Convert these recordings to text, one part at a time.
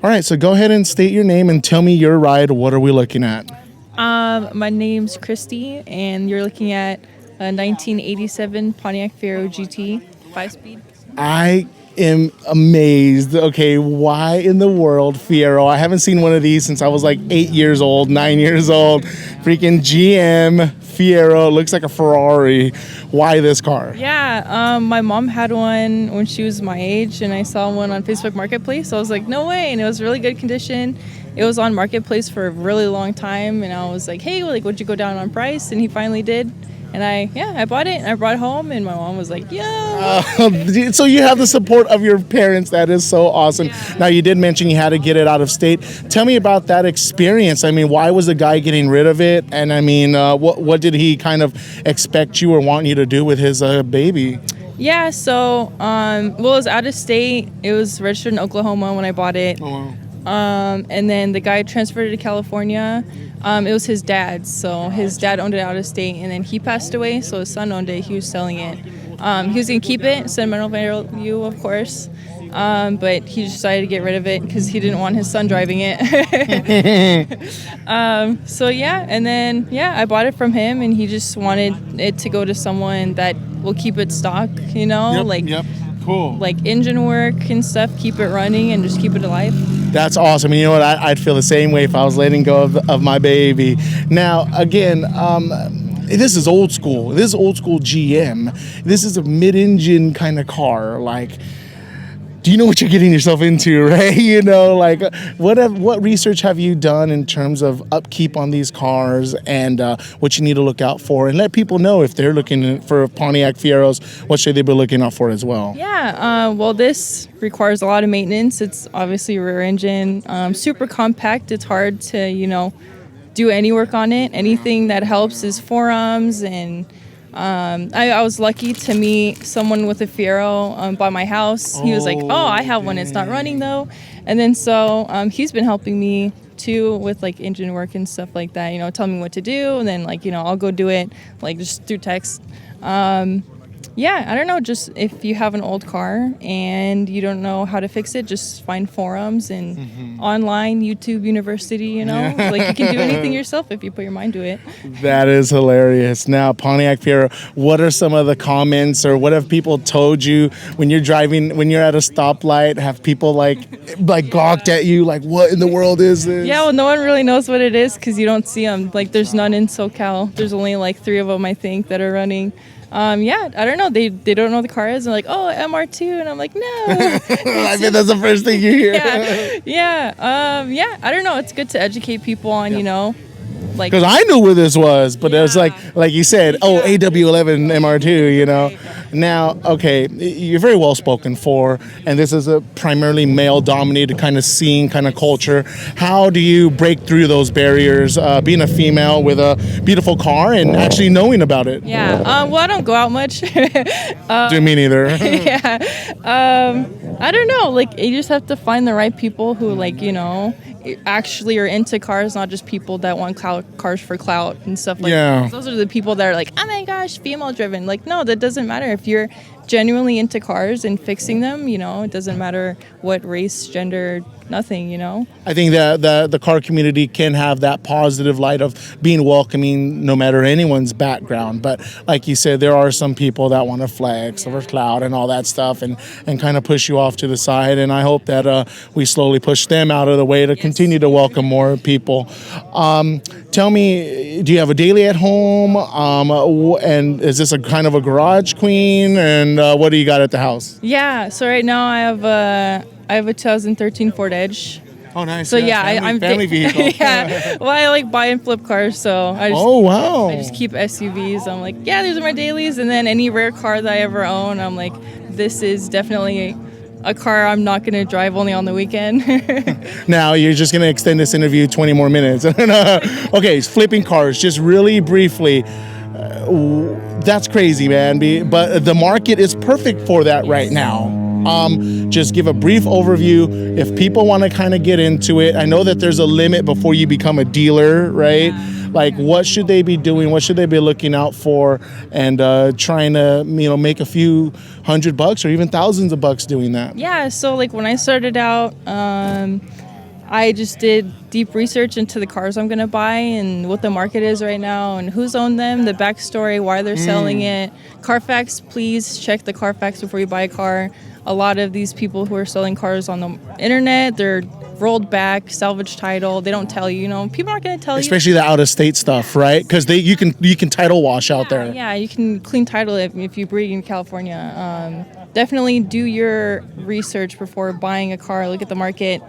All right, so go ahead and state your name and tell me your ride. What are we looking at? My name's Krystie, and you're looking at a 1987 Pontiac Fiero GT 5-speed. I am amazed. Okay, why in the world Fiero? I haven't seen one of these since I was like 8 years old, 9 years old. Freaking GM Fiero. Looks like a Ferrari. Why this car? Yeah, my mom had one when she was my age, and I saw one on Facebook Marketplace. So I was like, no way, and it was really good condition. It was on Marketplace for a really long time, and I was like, hey, like, would you go down on price? And he finally did. And I bought it, and I brought it home, and my mom was like, yeah. So you have the support of your parents. That is so awesome. Yeah. Now, you did mention you had to get it out of state. Tell me about that experience. I mean, why was the guy getting rid of it? And I mean, what did he kind of expect you or want you to do with his baby? Yeah, so, it was out of state. It was registered in Oklahoma when I bought it. Oh, wow. And then the guy transferred it to California. It was his dad's, so his dad owned it out of state, and then he passed away, so his son owned it. He was selling it. He was going to keep it, sentimental value, of course, but he decided to get rid of it because he didn't want his son driving it. So, yeah, and then, I bought it from him, and he just wanted it to go to someone that will keep it stock, you know? Yep. Cool. Like engine work and stuff, keep it running and just keep it alive. That's awesome. And you know what? I'd feel the same way if I was letting go of my baby. Now, again, this is old school. This is old school GM. This is a mid-engine kind of car. Like, do you know what you're getting yourself into, right? You know, like, what research have you done in terms of upkeep on these cars and what you need to look out for? And let people know if they're looking for Pontiac Fieros, what should they be looking out for as well? Yeah, well, this requires a lot of maintenance. It's obviously rear engine, super compact. It's hard to, do any work on it. Anything that helps is forums, and I was lucky to meet someone with a Fiero by my house. He was like, I have one. It's not running, though. And then so he's been helping me, too, with, like, engine work and stuff like that, telling me what to do. And then, like, I'll go do it, like, just through text. Yeah, I don't know, just if you have an old car and you don't know how to fix it, just find forums and online, YouTube University, like you can do anything yourself if you put your mind to it. That is hilarious. Now, Pontiac Fiero, what are some of the comments or what have people told you when you're driving, when you're at a stoplight? Have people like gawked at you, like, what in the world is this? Yeah, well, no one really knows what it is because you don't see them. Like, there's none in SoCal. There's only like 3 of them, I think, that are running. I don't know. They don't know the car is. They're like, oh, MR2, and I'm like, no. I bet that's the first thing you hear. Yeah. I don't know. It's good to educate people on, like, because I knew where this was, but it was like you said, AW11 MR2, Right. Now, okay, you're very well spoken for, and this is a primarily male-dominated kind of scene, kind of culture. How do you break through those barriers, being a female with a beautiful car and actually knowing about it? Yeah. Well, I don't go out much. Do me neither. Yeah. I don't know. Like, you just have to find the right people who, like, actually are into cars, not just people that want cars for clout and stuff like that. Those are the people that are like, oh my gosh, female driven. Like, no, that doesn't matter. If you're genuinely into cars and fixing them, it doesn't matter what race, gender, nothing, I think that the car community can have that positive light of being welcoming no matter anyone's background. But like you said, there are some people that want to flex over cloud and all that stuff and kind of push you off to the side. And I hope that we slowly push them out of the way to continue to welcome more people. Tell me, do you have a daily at home? And is this a kind of a garage queen? And what do you got at the house? Yeah, so right now I have a 2013 Ford Edge. Oh, nice. So I'm family vehicle. Yeah. Well, I like buy and flip cars, so I just keep SUVs. I'm like, yeah, these are my dailies, and then any rare car that I ever own, I'm like, this is definitely a car I'm not going to drive only on the weekend. Now, you're just going to extend this interview 20 more minutes. Okay, flipping cars, just really briefly. That's crazy, man. But the market is perfect for that right now. Just give a brief overview. If people want to kind of get into it, I know that there's a limit before you become a dealer, right? Like, what should they be doing? What should they be looking out for? And trying to, make a few $100 or even thousands of bucks doing that. Yeah. So like when I started out, I just did deep research into the cars I'm going to buy and what the market is right now and who's owned them, the backstory, why they're selling it. Carfax, please check the Carfax before you buy a car. A lot of these people who are selling cars on the internet, they're rolled back, salvage title. They don't tell you, people aren't going to tell Especially the out-of-state stuff, right? Because you can title wash out there. Yeah, you can clean title if you breed in California. Definitely do your research before buying a car. Look at the market.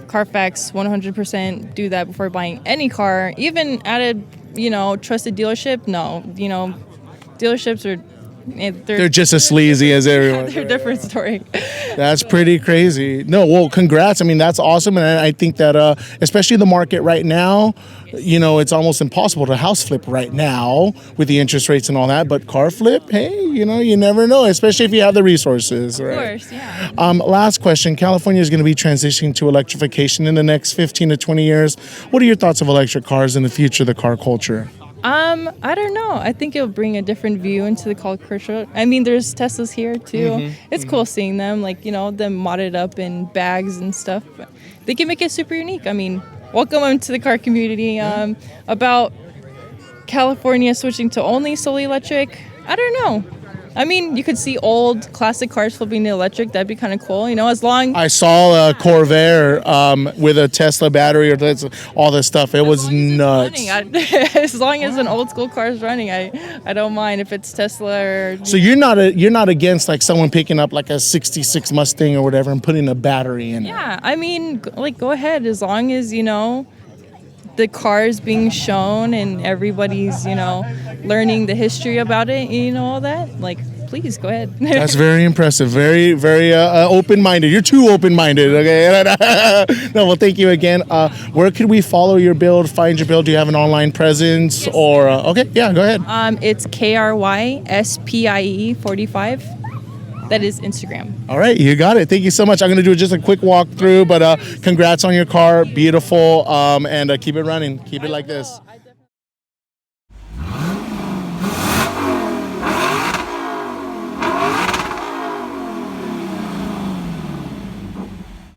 Carfax, 100% do that before buying any car. Even at a, trusted dealership, no. Dealerships are... They're just as sleazy as everyone. They're a different story. That's pretty crazy. No, well, congrats. I mean, that's awesome. And I think that, especially the market right now, it's almost impossible to house flip right now with the interest rates and all that. But car flip, hey, you never know, especially if you have the resources. Right? Of course, yeah. Last question. California is going to be transitioning to electrification in the next 15 to 20 years. What are your thoughts of electric cars in the future of the car culture? I don't know. I think it'll bring a different view into the culture. I mean, there's Teslas here too. It's cool seeing them, them modded up in bags and stuff. But they can make it super unique. I mean, welcome them to the car community. About California switching to only solely electric, I don't know. I mean, you could see old classic cars flipping to electric. That'd be kind of cool, as long... I saw a Corvair with a Tesla battery or all this stuff. It was nuts. As long as an old school car is running, I don't mind if it's Tesla or... So you're not against someone picking up a 66 Mustang or whatever and putting a battery in it? Yeah, I mean, go ahead as long as, the car is being shown and everybody's, learning the history about it, all that. Please go ahead. That's very impressive. Very, very open-minded. You're too open-minded. Okay. No, well, thank you again. Where could we follow your build, find your build? Do you have an online presence or? Okay, yeah, go ahead. It's KRYSPIE 45. That is Instagram. All right, you got it. Thank you so much. I'm going to do just a quick walkthrough, but congrats on your car. Beautiful. And keep it running. Keep it like this.